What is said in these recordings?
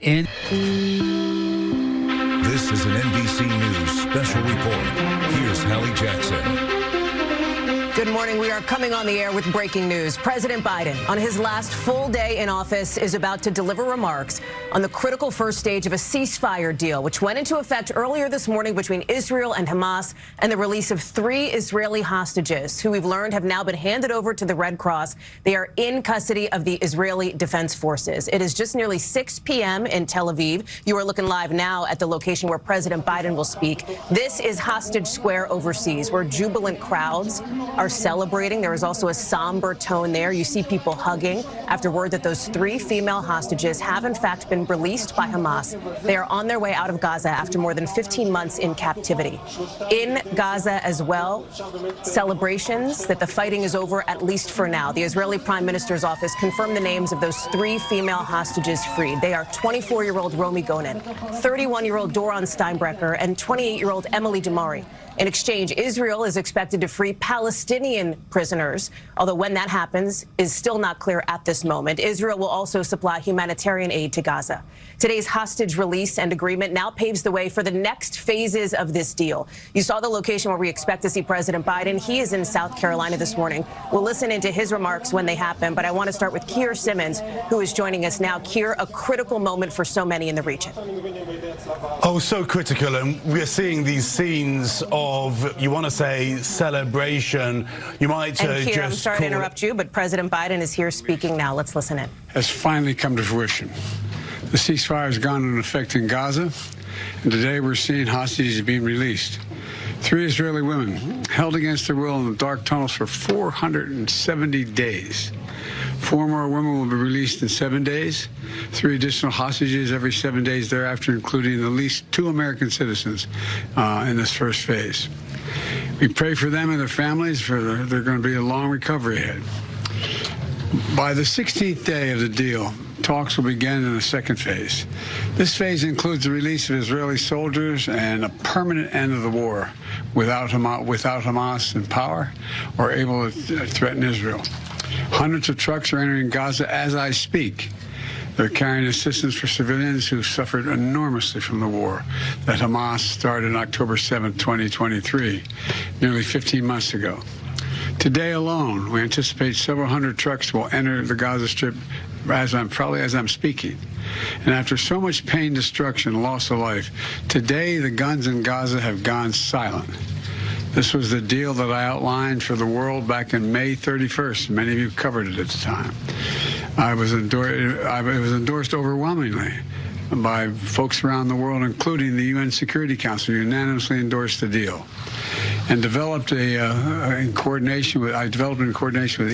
in. This is an NBC News special report. Here's Hallie Jackson. Good morning. We are coming on the air with breaking news. President Biden, on his last full day in office, is about to deliver remarks on the critical first stage of a ceasefire deal, which went into effect earlier this morning between Israel and Hamas, and the release of 3 Israeli hostages, who we've learned have now been handed over to the Red Cross. They are in custody of the Israeli Defense Forces. It is just nearly 6 p.m. in Tel Aviv. You are looking live now at the location where President Biden will speak. This is Hostage Square overseas, where jubilant crowds are celebrating. There is also a somber tone there. You see people hugging after word that those 3 female hostages have in fact been released by Hamas. They are on their way out of Gaza after more than 15 months in captivity. In Gaza as well, celebrations that the fighting is over, at least for now. The Israeli Prime Minister's office confirmed the names of those 3 female hostages freed. They are 24-year-old Romi Gonen, 31-year-old Doron Steinbrecher, and 28-year-old Emily Damari. In exchange, Israel is expected to free Palestinian prisoners, although when that happens is still not clear at this moment. Israel will also supply humanitarian aid to Gaza. Today's hostage release and agreement now paves the way for the next phases of this deal. You saw the location where we expect to see President Biden. He is in South Carolina this morning. We'll listen into his remarks when they happen, but I want to start with Keir Simmons, who is joining us now. Keir, a critical moment for so many in the region. Oh, so critical, and we're seeing these scenes of, you want to say, celebration. You might and Keir, just I'm sorry to interrupt you, but President Biden is here speaking now. Let's listen in. Has finally come to fruition. The ceasefire has gone into effect in Gaza, and today we're seeing hostages being released. 3 Israeli women held against their will in the dark tunnels for 470 days. 4 more women will be released in 7 days, 3 additional hostages every 7 days thereafter, including at least 2 American citizens in this first phase. We pray for them and their families, for they're going to be a long recovery ahead. By the 16th day of the deal, talks will begin in the second phase. This phase includes the release of Israeli soldiers and a permanent end of the war without Hamas in power or able to threaten Israel. Hundreds of trucks are entering Gaza as I speak. They're carrying assistance for civilians who suffered enormously from the war that Hamas started on October 7, 2023, nearly 15 months ago. Today alone, we anticipate several hundred trucks will enter the Gaza Strip as I'm speaking. And after so much pain, destruction, loss of life, today the guns in Gaza have gone silent. This was the deal that I outlined for the world back in May 31st. Many of you covered it at the time. It was endorsed overwhelmingly by folks around the world, including the UN Security Council, unanimously endorsed the deal, and developed in coordination with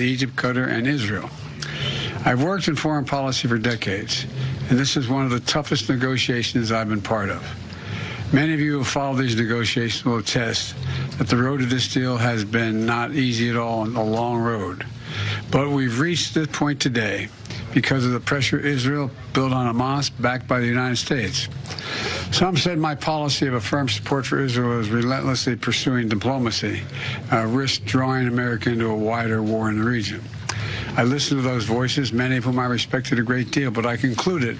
Egypt, Qatar, and Israel. I've worked in foreign policy for decades, and this is one of the toughest negotiations I've been part of. Many of you who have followed these negotiations will attest that the road to this deal has been not easy at all, and a long road. But we've reached this point today because of the pressure Israel built on Hamas, backed by the United States. Some said my policy of a firm support for Israel is relentlessly pursuing diplomacy, risked drawing America into a wider war in the region. I listened to those voices, many of whom I respected a great deal, but I concluded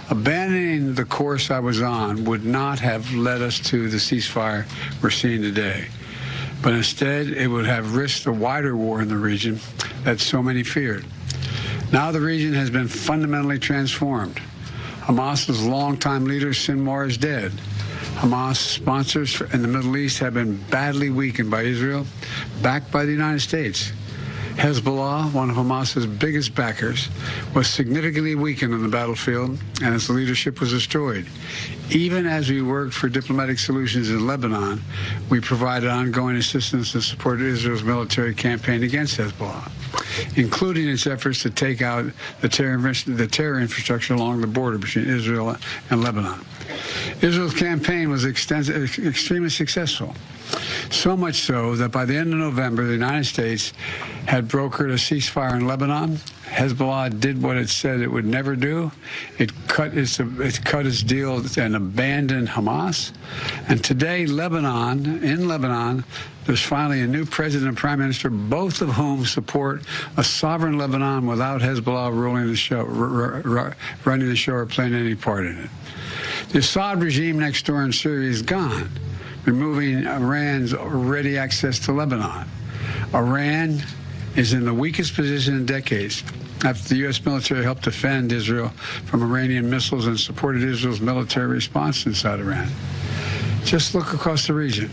abandoning the course I was on would not have led us to the ceasefire we're seeing today. But instead, it would have risked a wider war in the region that so many feared. Now the region has been fundamentally transformed. Hamas's longtime leader, Sinwar, is dead. Hamas sponsors in the Middle East have been badly weakened by Israel, backed by the United States. Hezbollah, one of Hamas's biggest backers, was significantly weakened on the battlefield, and its leadership was destroyed. Even as we worked for diplomatic solutions in Lebanon, we provided ongoing assistance and supported Israel's military campaign against Hezbollah, including its efforts to take out the terror infrastructure along the border between Israel and Lebanon. Israel's campaign was extremely successful. So much so that by the end of November, the United States had brokered a ceasefire in Lebanon, Hezbollah did what it said it would never do. It cut its deal and abandoned Hamas. And today, in Lebanon, there's finally a new president and prime minister, both of whom support a sovereign Lebanon without Hezbollah running the show or playing any part in it. The Assad regime next door in Syria is gone, removing Iran's ready access to Lebanon. Iran is in the weakest position in decades after the U.S. military helped defend Israel from Iranian missiles and supported Israel's military response inside Iran. Just look across the region.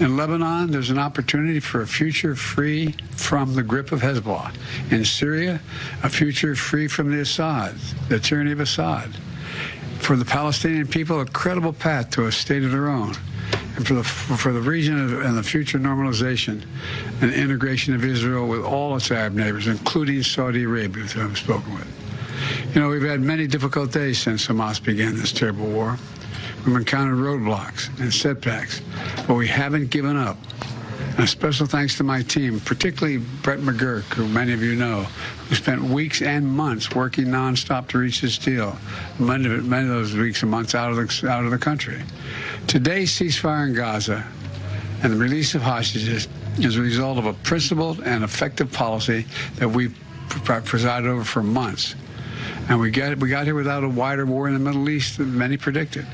In Lebanon, there's an opportunity for a future free from the grip of Hezbollah. In Syria, a future free from the tyranny of Assad. For the Palestinian people, a credible path to a state of their own. And for the region and the future normalization and integration of Israel with all its Arab neighbors, including Saudi Arabia, who I've spoken with. You know, we've had many difficult days since Hamas began this terrible war. We've encountered roadblocks and setbacks, but we haven't given up. And a special thanks to my team, particularly Brett McGurk, who many of you know, who spent weeks and months working nonstop to reach this deal. Many of those weeks and months out of the country. Today's ceasefire in Gaza and the release of hostages is a result of a principled and effective policy that we presided over for months. And we got here without a wider war in the Middle East than many predicted.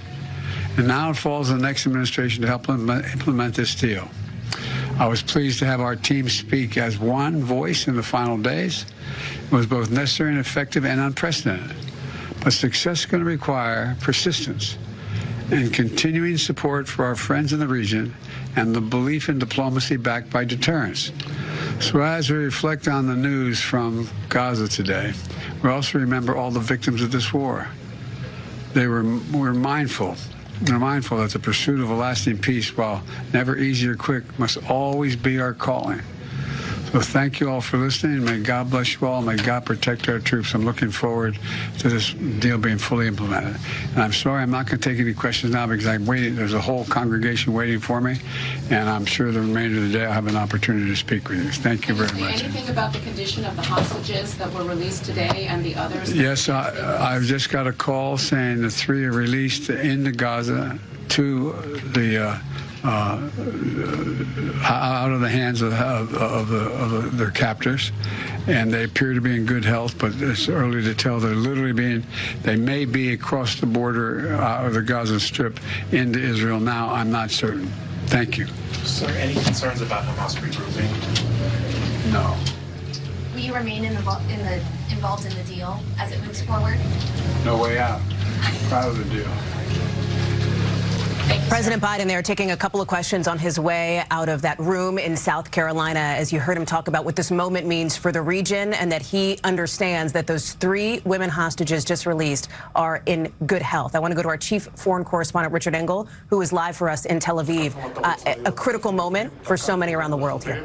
And now it falls on the next administration to help implement this deal. I was pleased to have our team speak as one voice in the final days. It was both necessary and effective and unprecedented. But success is going to require persistence and continuing support for our friends in the region and the belief in diplomacy backed by deterrence. So as we reflect on the news from Gaza today, we also remember all the victims of this war. We're mindful that the pursuit of a lasting peace, while never easy or quick, must always be our calling. So thank you all for listening. May God bless you all. May God protect our troops. I'm looking forward to this deal being fully implemented. And I'm sorry I'm not going to take any questions now because I'm waiting. There's a whole congregation waiting for me. And I'm sure the remainder of the day I'll have an opportunity to speak with you. Thank you very much. Anything about the condition of the hostages that were released today and the others? Yes, I've just got a call saying the 3 are released into Gaza, 2 out of the hands of their captors, and they appear to be in good health, but it's early to tell. They may be across the border of the Gaza Strip into Israel now. I'm not certain. Thank you. Sir, any concerns about Hamas regrouping? No. Will you remain involved in the deal as it moves forward? No way out. Proud of the deal. President Biden there taking a couple of questions on his way out of that room in South Carolina, as you heard him talk about what this moment means for the region and that he understands that those 3 women hostages just released are in good health. I want to go to our chief foreign correspondent, Richard Engel, who is live for us in Tel Aviv. A critical moment for so many around the world here.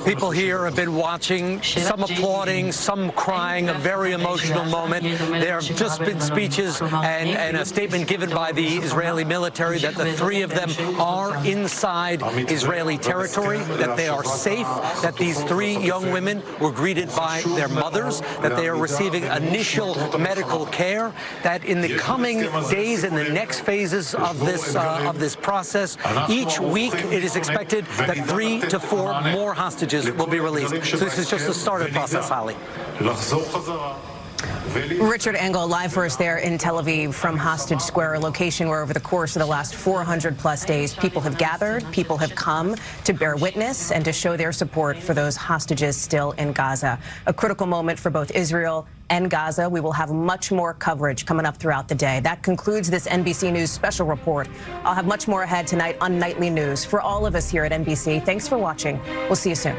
People here have been watching, some applauding, some crying, a very emotional moment. There have just been speeches and a statement given by the Israeli military that the 3 of them are inside Israeli territory, that they are safe, that these 3 young women were greeted by their mothers, that they are receiving initial medical care, that in the coming days and the next phases of this process, each week it is expected that 3 to 4 more hostages will be released. So this is just the start of the process, Holly. Richard Engel live for us there in Tel Aviv from Hostage Square, a location where over the course of the last 400+ days, people have gathered, people have come to bear witness and to show their support for those hostages still in Gaza. A critical moment for both Israel and Gaza. We will have much more coverage coming up throughout the day. That concludes this NBC News special report. I'll have much more ahead tonight on Nightly News. For all of us here at NBC, thanks for watching. We'll see you soon.